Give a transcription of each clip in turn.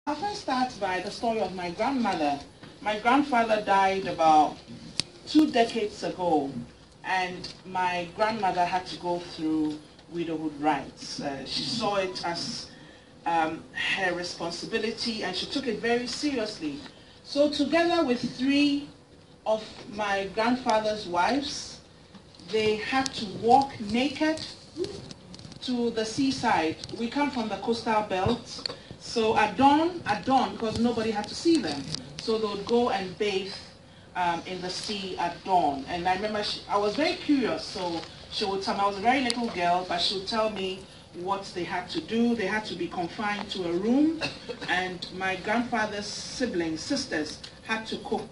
I'll first start by the story of my grandmother. My grandfather died about 2 decades ago, and my grandmother had to go through widowhood rights. She saw it as her responsibility, and she took it very seriously. So together with 3 of my grandfather's wives, they had to walk naked to the seaside. We come from the coastal belt, so at dawn, because nobody had to see them, so they would go and bathe in the sea at dawn. And I remember I was very curious, so she would tell me, I was a very little girl, but she would tell me what they had to do. They had to be confined to a room, and my grandfather's siblings, sisters, had to cook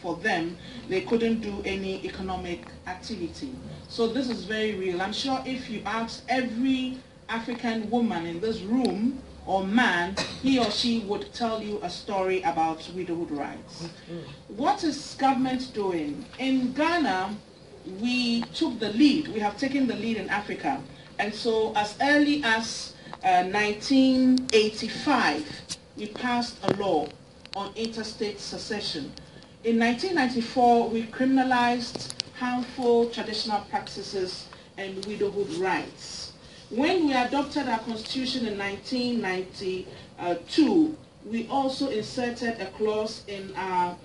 for them. They couldn't do any economic activity. So this is very real. I'm sure if you ask every African woman in this room, or man, he or she would tell you a story about widowhood rights. What is government doing? In Ghana, we took the lead. We have taken the lead in Africa. And so as early as 1985, we passed a law on interstate succession. In 1994, we criminalized harmful traditional practices and widowhood rights. When we adopted our constitution in 1992, we also inserted a clause in our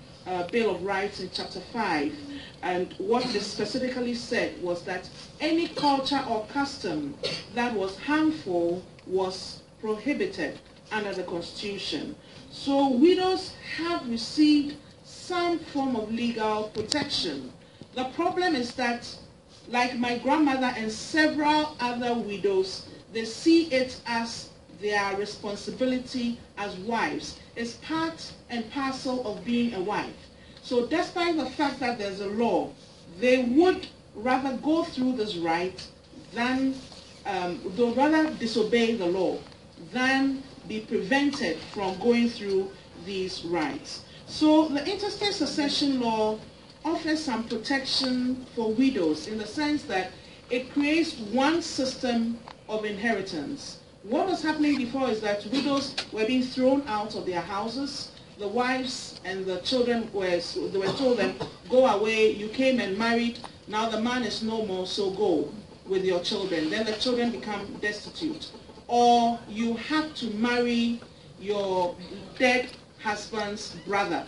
Bill of Rights in Chapter 5. And what it specifically said was that any culture or custom that was harmful was prohibited under the Constitution. So widows have received some form of legal protection. The problem is that, like my grandmother and several other widows, they see it as their responsibility as wives. It's part and parcel of being a wife. So despite the fact that there's a law, they would rather go through this right than, they'd rather disobey the law than be prevented from going through these rights. So the interstate succession law offers some protection for widows in the sense that it creates one system of inheritance. What was happening before is that widows were being thrown out of their houses. The wives and the children were told them, go away, you came and married, now the man is no more, so go with your children. Then the children become destitute. Or you have to marry your dead husband's brother.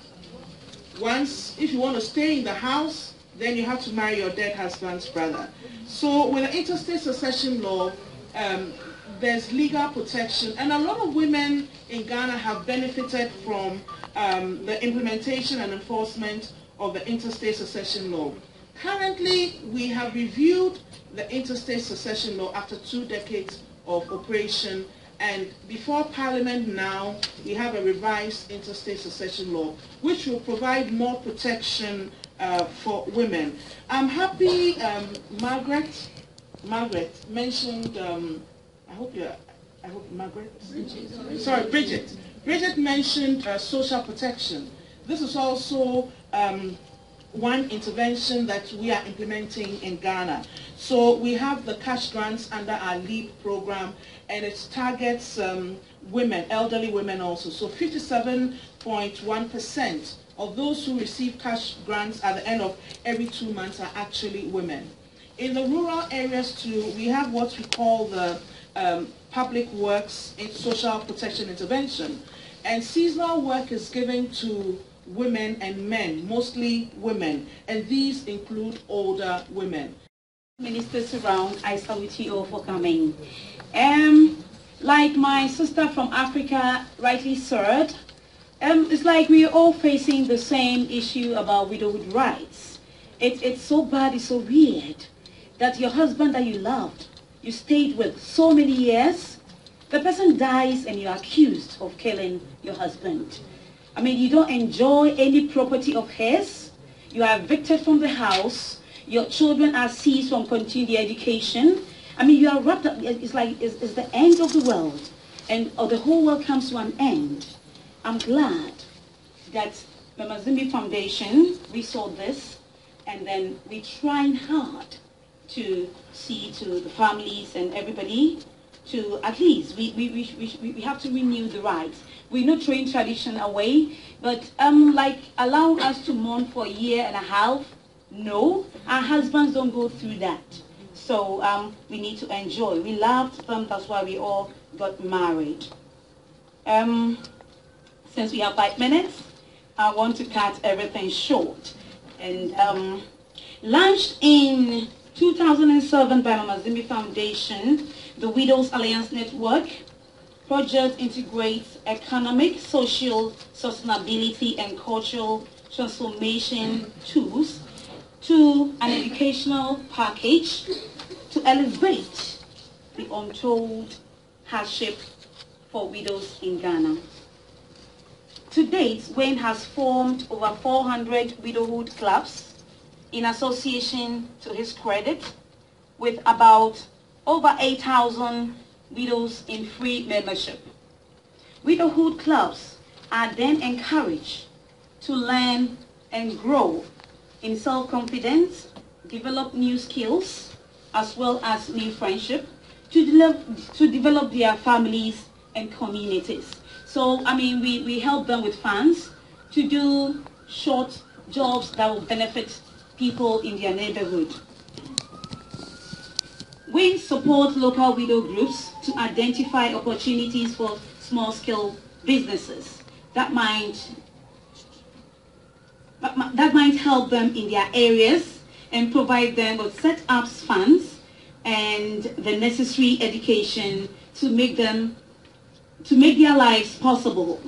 Once, if you want to stay in the house, then you have to marry your dead husband's brother. So with the interstate succession law, there's legal protection, and a lot of women in Ghana have benefited from the implementation and enforcement of the interstate succession law. Currently, we have reviewed the interstate succession law after 2 decades of operation, and before Parliament now, we have a revised interstate succession law, which will provide more protection for women. I'm happy Margaret mentioned, Bridget. Bridget mentioned social protection. This is also one intervention that we are implementing in Ghana. So we have the cash grants under our LEAP program, and it targets women, elderly women also. So 57.1% of those who receive cash grants at the end of every 2 months are actually women. In the rural areas too, we have what we call the public works in social protection intervention. And seasonal work is given to women and men, mostly women, and these include older women. Ministers around, I salute you all for coming. Like my sister from Africa rightly said, it's like we're all facing the same issue about widowhood rights. It's so bad, it's so weird that your husband that you loved, you stayed with so many years, the person dies and you're accused of killing your husband. I mean, you don't enjoy any property of his, you are evicted from the house, your children are seized from continuing their education. I mean, you are wrapped up, it's like, it's the end of the world, and the whole world comes to an end. I'm glad that the Zimbi Foundation, we saw this, and then we're trying hard to see to the families and everybody to at least, we have to renew the rights. We're not throwing tradition away, but like allow us to mourn for a year and a half. No, our husbands don't go through that. So we need to enjoy. We loved them, that's why we all got married. Since we have 5 minutes, I want to cut everything short. And launched in 2007 by Mama Zimbi Foundation, the Widows Alliance Network project integrates economic, social sustainability, and cultural transformation tools to an educational package to elevate the untold hardship for widows in Ghana. To date, Wayne has formed over 400 widowhood clubs in association to his credit, with about over 8,000 widows in free membership. Widowhood clubs are then encouraged to learn and grow in self-confidence, develop new skills, as well as new friendship, to develop their families and communities. So, I mean, we help them with funds to do short jobs that will benefit people in their neighborhood. We support local widow groups to identify opportunities for small-scale businesses that might help them in their areas and provide them with set-ups funds and the necessary education to make their lives possible.